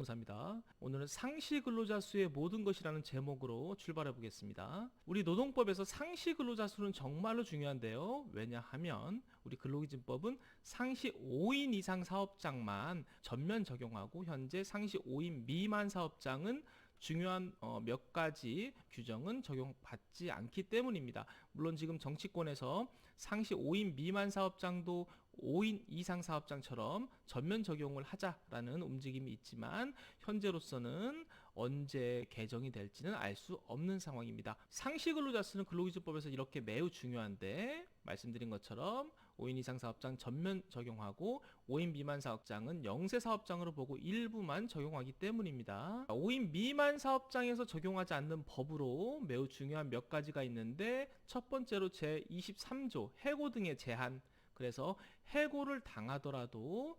노무사입니다. 오늘은 상시 근로자 수의 모든 것이라는 제목으로 출발해 보겠습니다. 우리 노동법에서 상시 근로자 수는 정말로 중요한데요. 왜냐하면 우리 근로기준법은 상시 5인 이상 사업장만 전면 적용하고 현재 상시 5인 미만 사업장은 중요한 몇 가지 규정은 적용받지 않기 때문입니다. 물론 지금 정치권에서 상시 5인 미만 사업장도 5인 이상 사업장처럼 전면 적용을 하자라는 움직임이 있지만 현재로서는 언제 개정이 될지는 알 수 없는 상황입니다. 상시 근로자 수는 근로기준법에서 이렇게 매우 중요한데 말씀드린 것처럼 5인 이상 사업장 전면 적용하고 5인 미만 사업장은 영세 사업장으로 보고 일부만 적용하기 때문입니다. 5인 미만 사업장에서 적용하지 않는 법으로 매우 중요한 몇 가지가 있는데 첫 번째로 제23조 해고 등의 제한, 그래서 해고를 당하더라도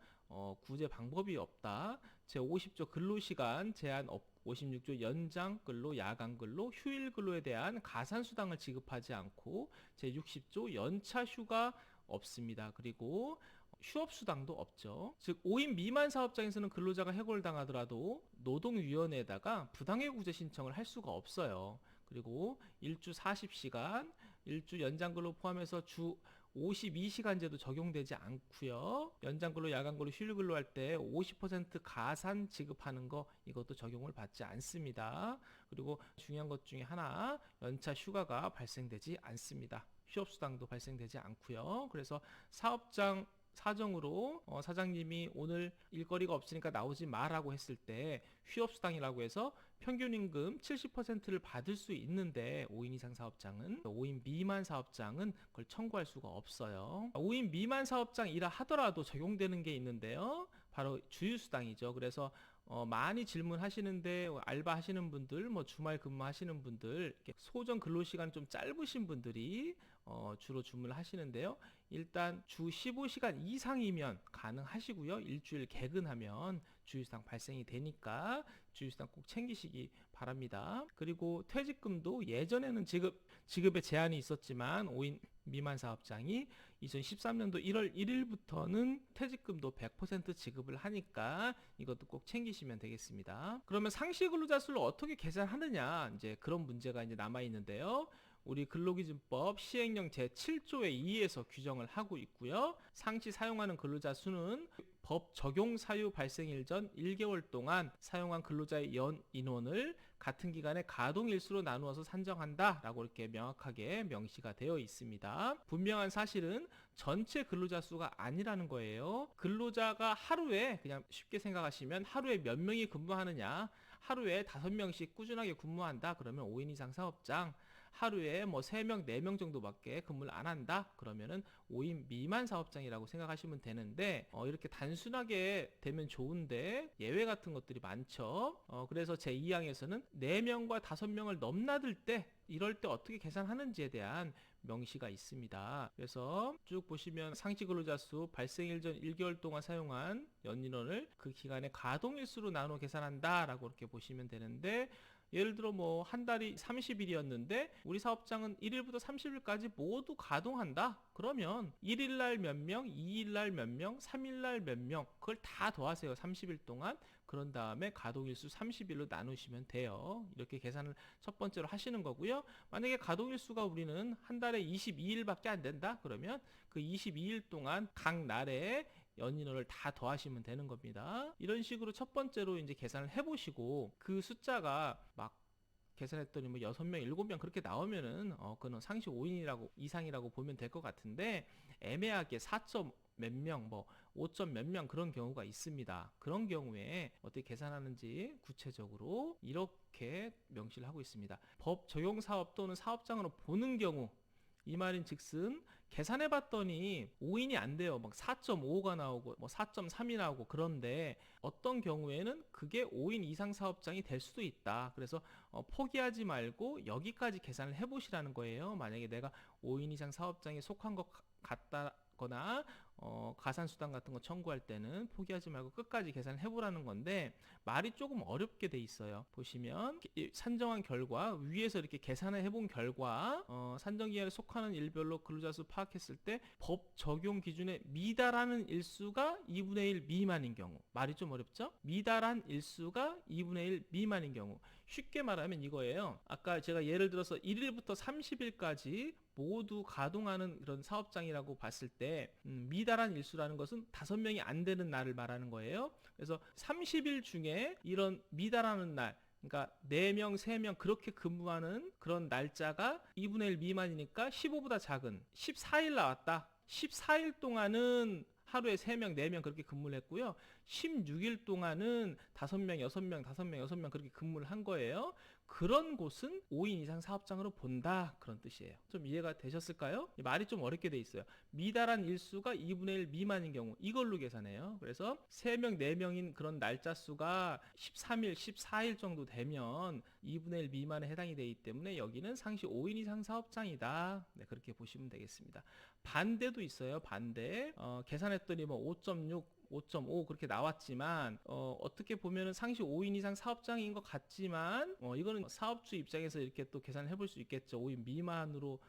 구제 방법이 없다. 제50조 근로시간 제한 없고 56조 연장 근로, 야간 근로, 휴일 근로에 대한 가산 수당을 지급하지 않고 제60조 연차 휴가 없습니다. 그리고 휴업 수당도 없죠. 즉 5인 미만 사업장에서는 근로자가 해고를 당하더라도 노동위원회에다가 부당해고구제 신청을 할 수가 없어요. 그리고 일주 40시간, 일주 연장근로 포함해서 주 52시간제도 적용되지 않고요. 연장근로, 야간근로, 휴일근로 할 때 50% 가산 지급하는 거 이것도 적용을 받지 않습니다. 그리고 중요한 것 중에 하나, 연차 휴가가 발생되지 않습니다. 휴업수당도 발생되지 않고요. 그래서 사업장 사정으로 사장님이 오늘 일거리가 없으니까 나오지 마라고 했을 때 휴업수당이라고 해서 평균임금 70%를 받을 수 있는데 5인 이상 사업장은, 5인 미만 사업장은 그걸 청구할 수가 없어요. 5인 미만 사업장이라 하더라도 적용되는 게 있는데요. 바로 주휴수당이죠. 그래서 많이 질문하시는데 알바 하시는 분들, 주말 근무하시는 분들, 소정 근로시간 좀 짧으신 분들이 주로 주문을 하시는데요. 일단 주 15시간 이상이면 가능하시고요. 일주일 개근하면 주휴수당 발생이 되니까 주휴수당 꼭 챙기시기 바랍니다. 그리고 퇴직금도 예전에는 지급에 제한이 있었지만 5인 미만 사업장이 2013년도 1월 1일부터는 퇴직금도 100% 지급을 하니까 이것도 꼭 챙기시면 되겠습니다. 그러면 상시 근로자 수를 어떻게 계산하느냐, 이제 그런 문제가 이제 남아 있는데요. 우리 근로기준법 시행령 제7조의 2에서 규정을 하고 있고요. 상시 사용하는 근로자 수는 법 적용 사유 발생일 전 1개월 동안 사용한 근로자의 연 인원을 같은 기간의 가동일수로 나누어서 산정한다 라고 이렇게 명확하게 명시가 되어 있습니다. 분명한 사실은 전체 근로자 수가 아니라는 거예요. 근로자가 하루에, 그냥 쉽게 생각하시면 하루에 몇 명이 근무하느냐, 하루에 5명씩 꾸준하게 근무한다 그러면 5인 이상 사업장, 하루에 3명, 4명 정도밖에 근무를 안 한다 그러면은 5인 미만 사업장이라고 생각하시면 되는데, 이렇게 단순하게 되면 좋은데 예외 같은 것들이 많죠. 그래서 제2항에서는 4명과 5명을 넘나들 때, 이럴 때 어떻게 계산하는지에 대한 명시가 있습니다. 그래서 쭉 보시면 상시 근로자 수 발생일 전 1개월 동안 사용한 연인원을 그 기간의 가동일수로 나눠 계산한다 라고 이렇게 보시면 되는데, 예를 들어 한 달이 30일이었는데 우리 사업장은 1일부터 30일까지 모두 가동한다? 그러면 1일날 몇 명, 2일날 몇 명, 3일날 몇 명, 그걸 다 더하세요. 30일 동안. 그런 다음에 가동일수 30일로 나누시면 돼요. 이렇게 계산을 첫 번째로 하시는 거고요. 만약에 가동일수가 우리는 한 달에 22일밖에 안 된다? 그러면 그 22일 동안 각 날에 연인원을 다 더하시면 되는 겁니다. 이런 식으로 첫 번째로 이제 계산을 해보시고 그 숫자가 막 계산했더니 6명, 7명 그렇게 나오면은 그는 상시 5인이라고 이상이라고 보면 될 것 같은데, 애매하게 4점 몇 명, 5점 몇 명 그런 경우가 있습니다. 그런 경우에 어떻게 계산하는지 구체적으로 이렇게 명시를 하고 있습니다. 법 적용 사업 또는 사업장으로 보는 경우, 이 말인 즉슨 계산해 봤더니 5인이 안 돼요. 4.5가 나오고 4.3이 나오고, 그런데 어떤 경우에는 그게 5인 이상 사업장이 될 수도 있다. 그래서 포기하지 말고 여기까지 계산을 해 보시라는 거예요. 만약에 내가 5인 이상 사업장에 속한 것 같다 거나 가산수당 같은 거 청구할 때는 포기하지 말고 끝까지 계산을 해보라는 건데, 말이 조금 어렵게 돼 있어요. 보시면 산정한 결과, 위에서 이렇게 계산을 해본 결과 산정기간에 속하는 일별로 근로자 수 파악했을 때 법 적용 기준에 미달하는 일수가 2분의 1 미만인 경우. 말이 좀 어렵죠? 미달한 일수가 2분의 1 미만인 경우. 쉽게 말하면 이거예요. 아까 제가 예를 들어서 1일부터 30일까지 모두 가동하는 그런 사업장이라고 봤을 때 미달한 일수라는 것은 5명이 안 되는 날을 말하는 거예요. 그래서 30일 중에 이런 미달하는 날, 그러니까 4명, 3명 그렇게 근무하는 그런 날짜가 2분의 1 미만이니까 15보다 작은 14일 나왔다. 14일 동안은 하루에 3명, 4명 그렇게 근무를 했고요. 16일 동안은 5명, 6명, 5명, 6명 그렇게 근무를 한 거예요. 그런 곳은 5인 이상 사업장으로 본다, 그런 뜻이에요. 좀 이해가 되셨을까요? 말이 좀 어렵게 돼 있어요. 미달한 일수가 2분의 1 미만인 경우 이걸로 계산해요. 그래서 3명, 4명인 그런 날짜 수가 13일, 14일 정도 되면 2분의 1 미만에 해당이 되기 때문에 여기는 상시 5인 이상 사업장이다. 네, 그렇게 보시면 되겠습니다. 반대도 있어요. 반대. 계산했더니 뭐 5.6, 5.5 그렇게 나왔지만 어떻게 보면은 상시 5인 이상 사업장인 것 같지만 이거는 사업주 입장에서 이렇게 또 계산을 해볼 수 있겠죠. 5인 미만으로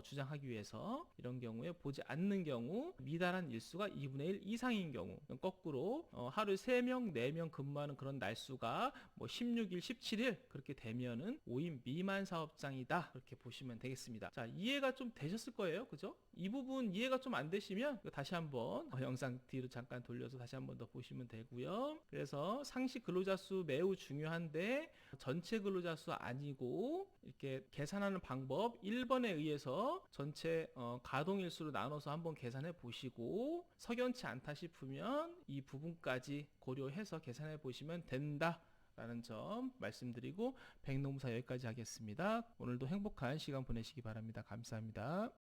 주장하기 위해서. 이런 경우에 보지 않는 경우 미달한 일수가 2분의 1 이상인 경우, 거꾸로 하루에 3명, 4명 근무하는 그런 날수가 뭐 16일, 17일 그렇게 되면은 5인 미만 사업장이다, 그렇게 보시면 되겠습니다. 자, 이해가 좀 되셨을 거예요, 그죠? 이 부분 이해가 좀 안 되시면 다시 한번 영상 뒤로 잠깐 돌려서 다시 한번 더 보시면 되고요. 그래서 상시 근로자 수 매우 중요한데 전체 근로자 수 아니고 이렇게 계산하는 방법 1번에 의해서 전체 가동일수로 나눠서 한번 계산해 보시고 석연치 않다 싶으면 이 부분까지 고려해서 계산해 보시면 된다 라는 점 말씀드리고 백농무사 여기까지 하겠습니다. 오늘도 행복한 시간 보내시기 바랍니다. 감사합니다.